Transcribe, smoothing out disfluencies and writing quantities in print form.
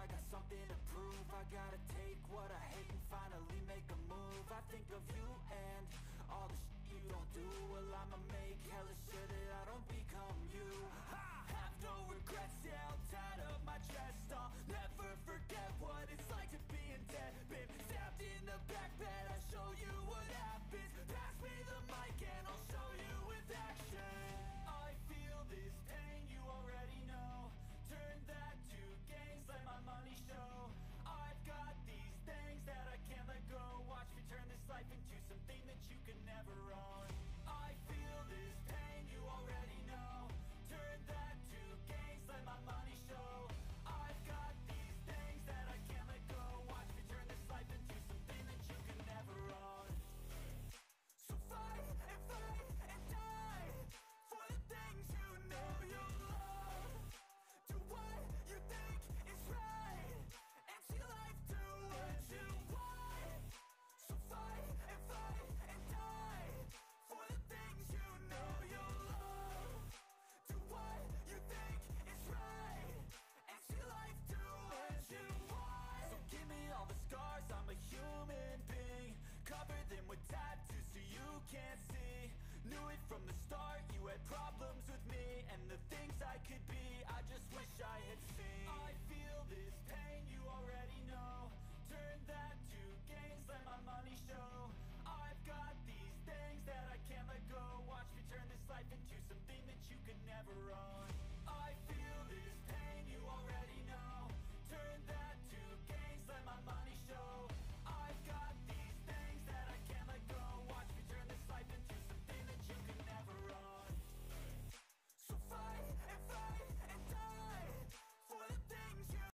I got something to prove. I gotta take what I hate and finally make a move. I think of you and all the shit you don't do. Well, I'ma make hella sure that I don't become you. I have no regrets, yeah, I'll tie up my chest. I'll never forget what it's like to be in debt. Been stabbed in the back bed, I show you what happens. Pass me the mic and I'll show you with action. I feel this pain, you already know. Turn that to gains, let my money show. I've got these things that I can't let go. Watch me turn this life into something that you can never own. I feel this pain, you already know. Turn that to gains, let my money show. I've got these things that I can't let go. Watch me turn this life into something that you can never own. So fight and die for the things you know you love. Do what you think is right, and see life do what you want. So fight and die for the things you know you love. Do what you think is right, and see life do what you want. So give me all the scars, I'm a human being. Cover them with tattoos so you can't see. Knew it from the start, you had problems with me and the things I could be.